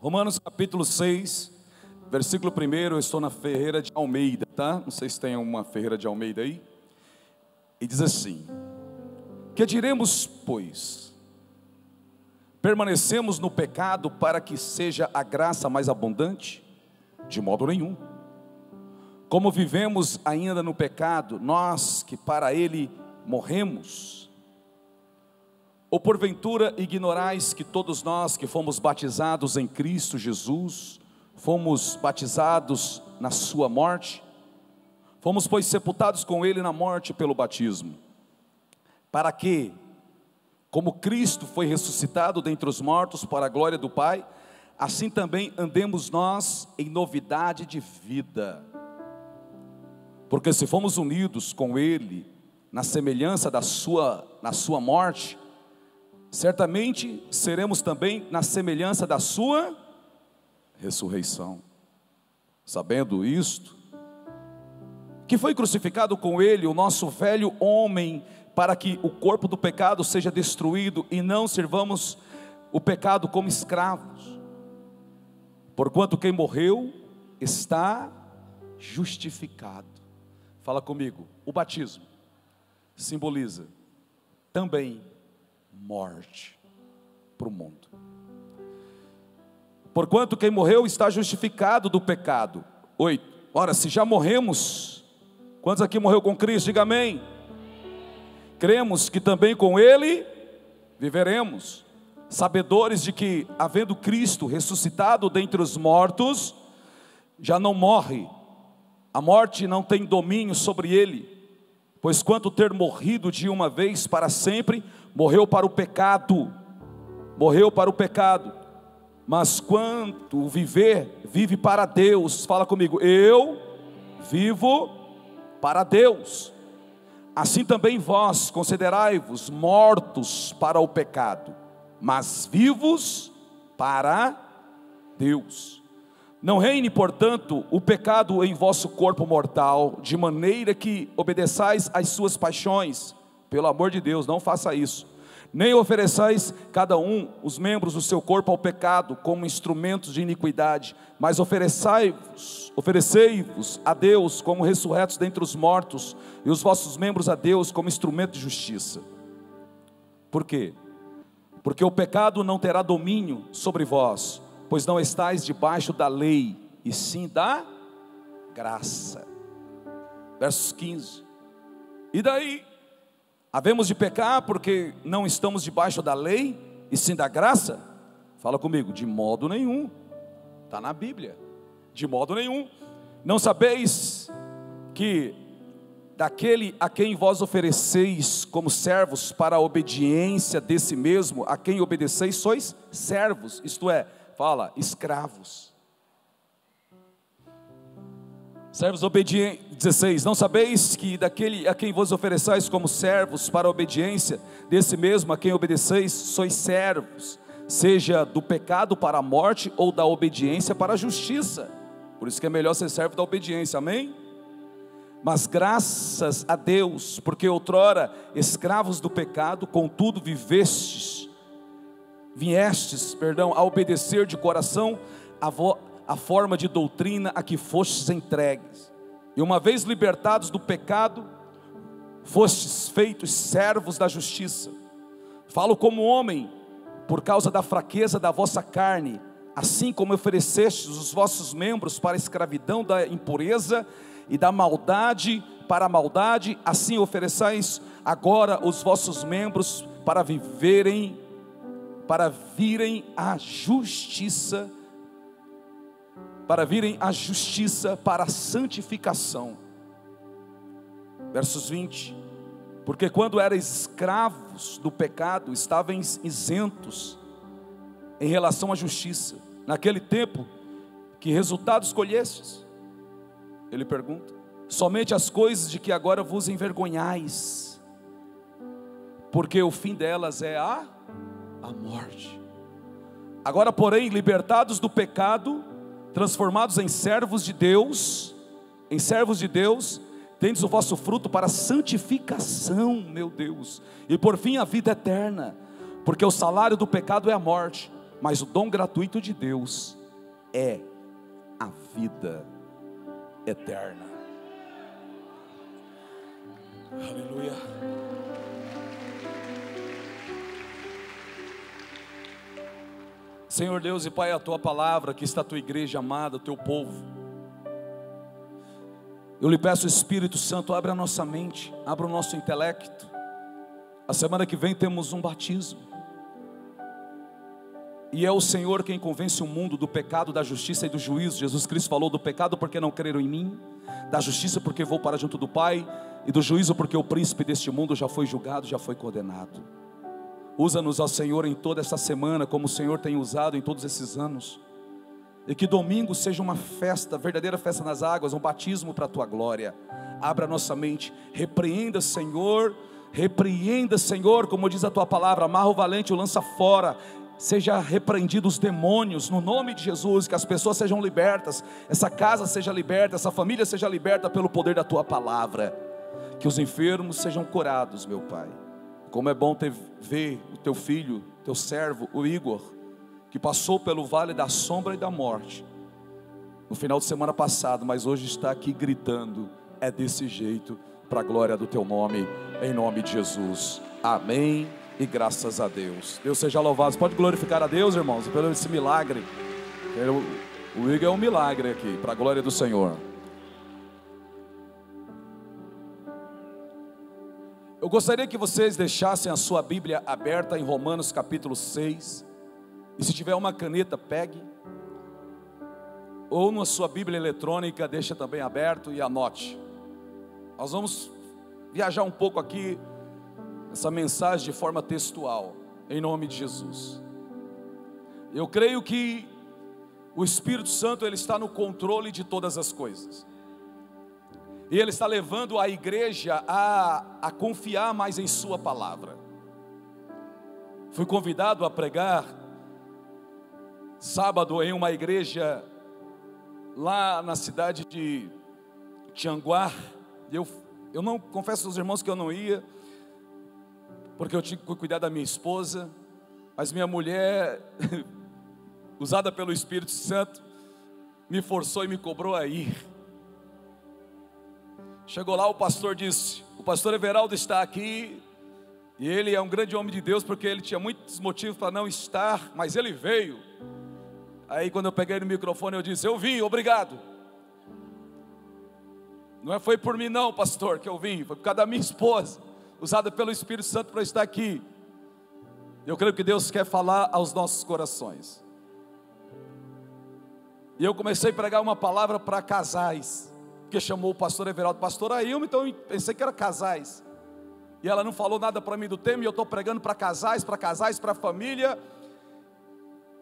Romanos capítulo 6, versículo 1, eu estou na Ferreira de Almeida, tá? Não sei se tem uma Ferreira de Almeida aí. E diz assim: que diremos, pois? Permanecemos no pecado para que seja a graça mais abundante? De modo nenhum. Como vivemos ainda no pecado, nós que para ele morremos? Ou porventura ignorais que todos nós que fomos batizados em Cristo Jesus, fomos batizados na sua morte? Fomos, pois, sepultados com ele na morte pelo batismo, para que, como Cristo foi ressuscitado dentre os mortos para a glória do Pai, assim também andemos nós em novidade de vida. Porque se fomos unidos com ele na semelhança na sua morte, certamente seremos também na semelhança da sua ressurreição. Sabendo isto, que foi crucificado com ele o nosso velho homem, para que o corpo do pecado seja destruído e não sirvamos o pecado como escravos. Porquanto quem morreu está justificado. Fala comigo, o batismo simboliza também morte para o mundo. Porquanto quem morreu está justificado do pecado. 8. Ora, se já morremos, quantos aqui morreu com Cristo? Diga amém. Cremos que também com ele viveremos, sabedores de que, havendo Cristo ressuscitado dentre os mortos, já não morre, a morte não tem domínio sobre ele, pois quanto ter morrido de uma vez para sempre, morreu para o pecado, mas quanto viver, vive para Deus. Fala comigo, eu vivo para Deus. Assim também vós considerai-vos mortos para o pecado, mas vivos para Deus. Não reine, portanto, o pecado em vosso corpo mortal, de maneira que obedeçais às suas paixões. Pelo amor de Deus, não faça isso. Nem ofereçais cada um os membros do seu corpo ao pecado como instrumentos de iniquidade, mas oferecei-vos a Deus como ressurretos dentre os mortos, e os vossos membros a Deus como instrumento de justiça. Por quê? Porque o pecado não terá domínio sobre vós, pois não estáis debaixo da lei, e sim da graça. Versos 15. E daí? Havemos de pecar porque não estamos debaixo da lei, e sim da graça? Fala comigo, de modo nenhum. Está na Bíblia, de modo nenhum. Não sabeis que daquele a quem vós ofereceis como servos para a obediência desse mesmo, a quem obedeceis, sois servos, isto é, fala, escravos. Servos obedientes. 16. Não sabeis que daquele a quem vos ofereçais como servos para a obediência desse mesmo a quem obedeceis, sois servos, seja do pecado para a morte ou da obediência para a justiça. Por isso que é melhor ser servo da obediência, amém? Mas graças a Deus, porque outrora escravos do pecado, contudo viestes a obedecer de coração a forma de doutrina a que fostes entregues. E uma vez libertados do pecado, fostes feitos servos da justiça. Falo como homem, por causa da fraqueza da vossa carne, assim como oferecestes os vossos membros para a escravidão da impureza e da maldade para a maldade, assim ofereçais agora os vossos membros para virem à justiça, para a santificação. Versos 20. Porque quando erais escravos do pecado, estavais isentos em relação à justiça. Naquele tempo, que resultado escolhestes? Ele pergunta. Somente as coisas de que agora vos envergonhais, porque o fim delas é a morte. Agora, porém, libertados do pecado, transformados em servos de Deus, tendes o vosso fruto para a santificação, meu Deus, e por fim a vida eterna, porque o salário do pecado é a morte, mas o dom gratuito de Deus é a vida eterna. Aleluia. Senhor Deus e Pai, a Tua palavra, que está a Tua igreja amada, o Teu povo, eu lhe peço, Espírito Santo, abre a nossa mente, abre o nosso intelecto. A semana que vem temos um batismo, e é o Senhor quem convence o mundo do pecado, da justiça e do juízo. Jesus Cristo falou do pecado porque não creram em mim, da justiça porque vou para junto do Pai, e do juízo porque o príncipe deste mundo já foi julgado, já foi condenado. Usa-nos, ó Senhor, em toda essa semana, como o Senhor tem usado em todos esses anos, e que domingo seja uma festa, verdadeira festa nas águas, um batismo para a Tua glória. Abra a nossa mente, repreenda, Senhor, como diz a Tua palavra, amarra o valente, o lança fora. Seja repreendido os demônios, no nome de Jesus, que as pessoas sejam libertas, essa casa seja liberta, essa família seja liberta pelo poder da Tua palavra, que os enfermos sejam curados, meu Pai. Como é bom ver o Teu filho, Teu servo, o Igor, que passou pelo vale da sombra e da morte, no final de semana passado, mas hoje está aqui gritando, é desse jeito, para a glória do Teu nome, em nome de Jesus, amém. E graças a Deus. Deus seja louvado. Você pode glorificar a Deus, irmãos, pelo esse milagre. O Igor é um milagre aqui, para a glória do Senhor. Eu gostaria que vocês deixassem a sua Bíblia aberta em Romanos capítulo 6. E se tiver uma caneta, pegue. Ou na sua Bíblia eletrônica, deixa também aberto e anote. Nós vamos viajar um pouco aqui essa mensagem de forma textual, em nome de Jesus. Eu creio que o Espírito Santo, ele está no controle de todas as coisas, e ele está levando a igreja a confiar mais em sua palavra. Fui convidado a pregar sábado em uma igreja lá na cidade de Tianguá. Eu não, confesso aos irmãos que eu não ia, porque eu tinha que cuidar da minha esposa, mas minha mulher, usada pelo Espírito Santo, me forçou e me cobrou a ir. Chegou lá, o pastor disse, o pastor Everaldo está aqui, e ele é um grande homem de Deus, porque ele tinha muitos motivos para não estar, mas ele veio. Aí quando eu peguei no microfone, eu disse, eu vim, obrigado. Não foi por mim não, pastor, que eu vim, foi por causa da minha esposa, usada pelo Espírito Santo para estar aqui. Eu creio que Deus quer falar aos nossos corações. E eu comecei a pregar uma palavra para casais, porque chamou o pastor Everaldo, pastor Ailma, então eu pensei que era casais. E ela não falou nada para mim do tema, e eu estou pregando para casais, para família.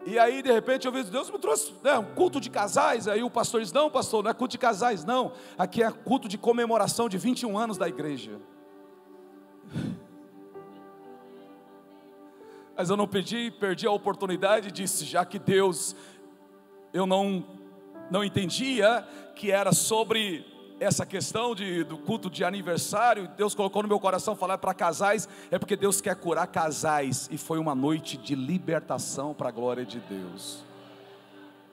E aí de repente eu vi, Deus me trouxe um culto de casais. Aí o pastor disse, não pastor, não é culto de casais não, aqui é culto de comemoração de 21 anos da igreja. Mas eu não perdi a oportunidade e disse, já que Deus, eu não entendia que era sobre essa questão do culto de aniversário, Deus colocou no meu coração falar para casais, é porque Deus quer curar casais, e foi uma noite de libertação para a glória de Deus,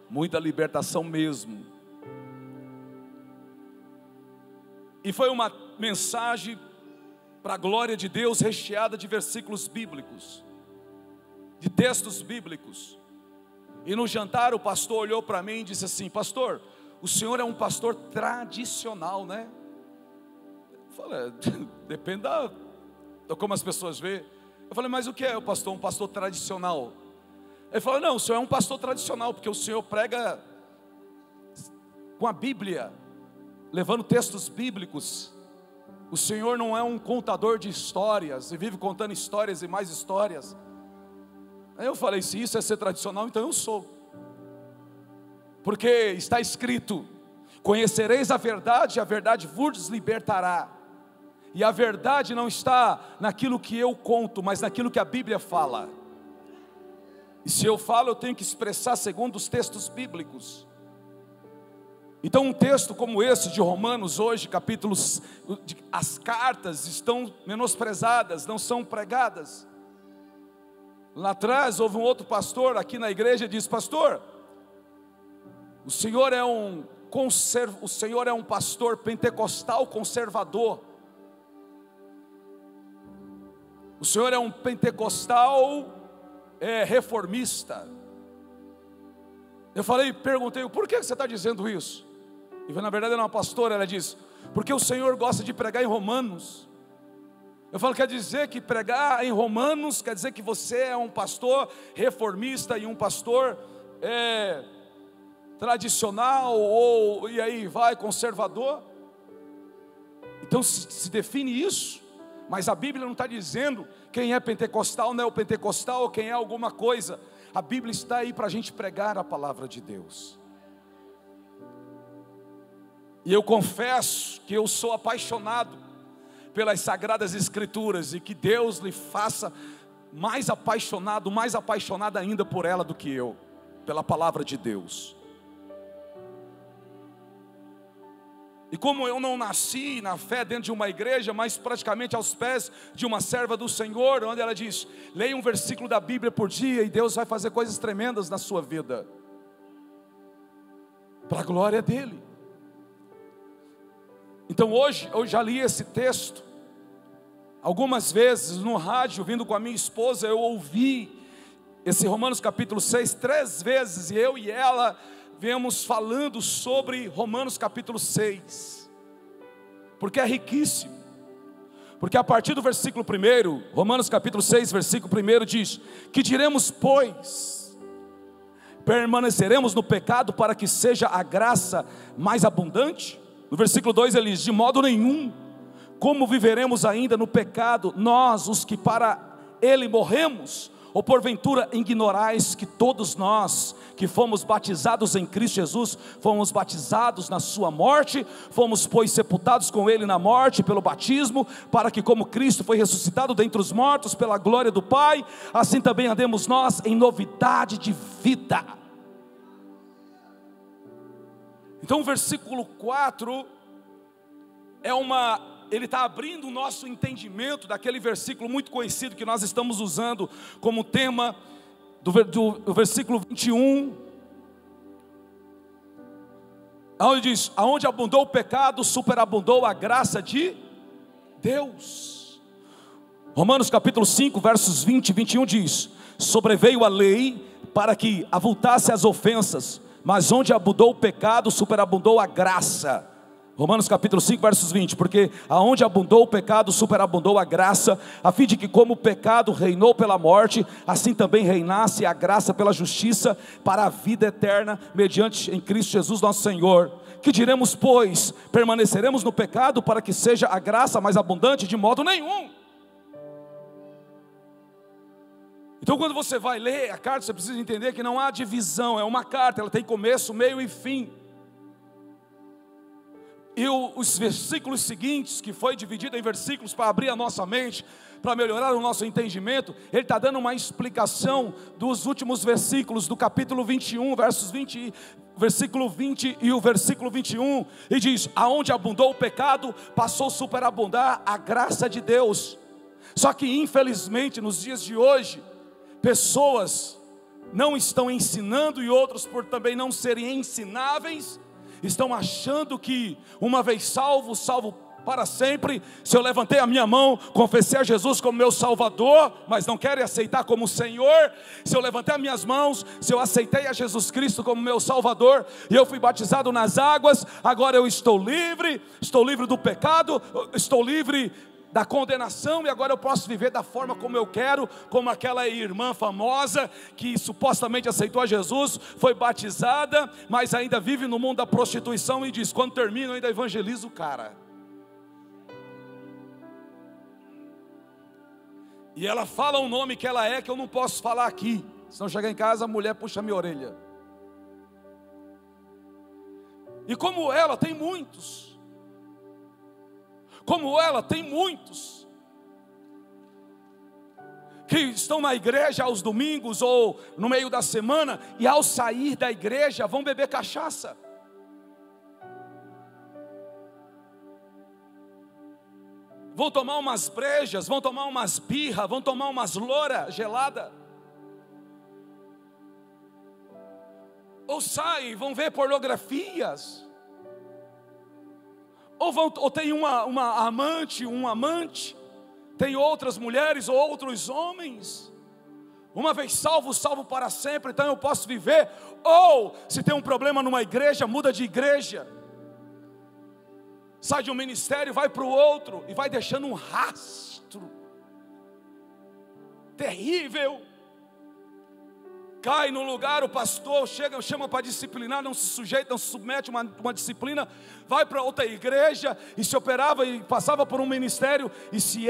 muita libertação mesmo, e foi uma mensagem para a glória de Deus, recheada de versículos bíblicos, de textos bíblicos. E no jantar o pastor olhou para mim e disse assim, pastor, o senhor é um pastor tradicional, né? Eu falei, depende da como as pessoas veem. Eu falei, mas o que é o pastor, um pastor tradicional? Ele falou, não, o senhor é um pastor tradicional, porque o senhor prega com a Bíblia, levando textos bíblicos. O senhor não é um contador de histórias, e vive contando histórias e mais histórias. Aí eu falei, se isso é ser tradicional, então eu sou. Porque está escrito, conhecereis a verdade vos libertará. E a verdade não está naquilo que eu conto, mas naquilo que a Bíblia fala. E se eu falo, eu tenho que expressar segundo os textos bíblicos. Então um texto como esse de Romanos hoje, capítulos, as cartas estão menosprezadas, não são pregadas. Lá atrás houve um outro pastor aqui na igreja e disse: pastor, o senhor é um pastor pentecostal conservador. O senhor é um pentecostal reformista. Eu perguntei, por que você está dizendo isso? E na verdade era uma pastora, ela disse: porque o senhor gosta de pregar em Romanos. Eu falo, quer dizer que pregar em Romanos quer dizer que você é um pastor reformista e um pastor tradicional, e aí vai, conservador? Então se define isso, mas a Bíblia não está dizendo quem é pentecostal, neopentecostal, ou quem é alguma coisa. A Bíblia está aí para a gente pregar a palavra de Deus. E eu confesso que eu sou apaixonado pelas Sagradas Escrituras, e que Deus lhe faça mais apaixonado, mais apaixonada ainda por ela do que eu, pela palavra de Deus. E como eu não nasci na fé dentro de uma igreja, mas praticamente aos pés de uma serva do Senhor, onde ela diz: leia um versículo da Bíblia por dia e Deus vai fazer coisas tremendas na sua vida, para a glória dEle. Então hoje eu já li esse texto algumas vezes no rádio, vindo com a minha esposa. Eu ouvi esse Romanos capítulo 6 3 vezes, e eu e ela viemos falando sobre Romanos capítulo 6, porque é riquíssimo. Porque a partir do versículo 1, Romanos capítulo 6, versículo 1 diz: que diremos, pois? Permaneceremos no pecado para que seja a graça mais abundante? No versículo 2 ele diz: de modo nenhum. Como viveremos ainda no pecado, nós, os que para ele morremos? Ou porventura ignorais que todos nós que fomos batizados em Cristo Jesus, fomos batizados na sua morte? Fomos, pois, sepultados com ele na morte pelo batismo, para que, como Cristo foi ressuscitado dentre os mortos pela glória do Pai, assim também andemos nós em novidade de vida. Então o versículo 4 ele está abrindo o nosso entendimento daquele versículo muito conhecido que nós estamos usando como tema do versículo 21, onde diz: aonde abundou o pecado, superabundou a graça de Deus. Romanos capítulo 5, versos 20 e 21 diz: sobreveio a lei para que avultasse as ofensas, mas onde abundou o pecado, superabundou a graça. Romanos capítulo 5, versos 20, porque aonde abundou o pecado, superabundou a graça, a fim de que, como o pecado reinou pela morte, assim também reinasse a graça pela justiça, para a vida eterna, mediante em Cristo Jesus nosso Senhor. Que diremos, pois? Permaneceremos no pecado para que seja a graça mais abundante? De modo nenhum. Então quando você vai ler a carta, você precisa entender que não há divisão, é uma carta, ela tem começo, meio e fim. E os versículos seguintes, que foi dividido em versículos para abrir a nossa mente, para melhorar o nosso entendimento, ele está dando uma explicação dos últimos versículos do capítulo 21, versículo 20 e o versículo 21, e diz: aonde abundou o pecado, passou a superabundar a graça de Deus. Só que infelizmente nos dias de hoje, pessoas não estão ensinando, e outros, por também não serem ensináveis, estão achando que uma vez salvo, salvo para sempre. Se eu levantei a minha mão, confessei a Jesus como meu Salvador, mas não quero aceitar como Senhor. Se eu levantei as minhas mãos, se eu aceitei a Jesus Cristo como meu Salvador, e eu fui batizado nas águas, agora eu estou livre do pecado, estou livre da condenação, e agora eu posso viver da forma como eu quero, como aquela irmã famosa que supostamente aceitou a Jesus, foi batizada, mas ainda vive no mundo da prostituição e diz: quando termina eu ainda evangelizo o cara. E ela fala um nome que ela é, que eu não posso falar aqui, senão chegar em casa a mulher puxa minha orelha. E como ela tem muitos que estão na igreja aos domingos ou no meio da semana, e ao sair da igreja vão beber cachaça. Vão tomar umas brejas, vão tomar umas birra, vão tomar umas loura gelada. ou saem, vão ver pornografias, ou tem uma amante, um amante, tem outras mulheres ou outros homens. Uma vez salvo, salvo para sempre, então eu posso viver. Ou se tem um problema numa igreja, muda de igreja, sai de um ministério, vai para o outro e vai deixando um rastro terrível. Cai no lugar, o pastor chega, chama para disciplinar, não se sujeita, não se submete a uma disciplina, vai para outra igreja e se operava e passava por um ministério, e se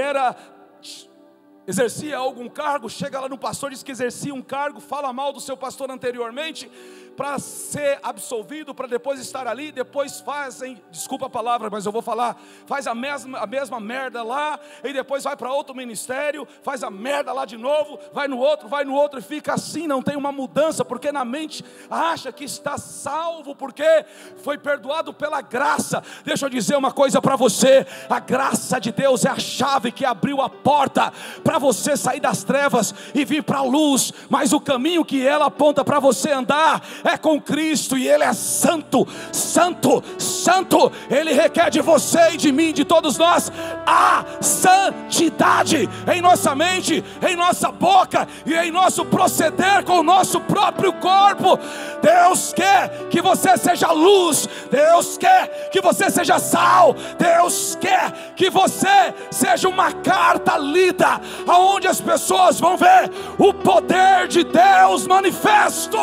exercia algum cargo, chega lá no pastor, diz que exercia um cargo, fala mal do seu pastor anteriormente, para ser absolvido, para depois estar ali, depois fazem, desculpa a palavra, mas eu vou falar, faz a mesma merda lá, e depois vai para outro ministério, faz a merda lá de novo, vai no outro, e fica assim, não tem uma mudança, porque na mente acha que está salvo, porque foi perdoado pela graça. Deixa eu dizer uma coisa para você, a graça de Deus é a chave que abriu a porta, para você sair das trevas e vir para a luz, mas o caminho que ela aponta para você andar, é com Cristo, e Ele é santo, santo, santo. Ele requer de você e de mim, de todos nós, a santidade em nossa mente, em nossa boca e em nosso proceder com o nosso próprio corpo. Deus quer que você seja luz, Deus quer que você seja sal, Deus quer que você seja uma carta lida, aonde as pessoas vão ver o poder de Deus manifesto.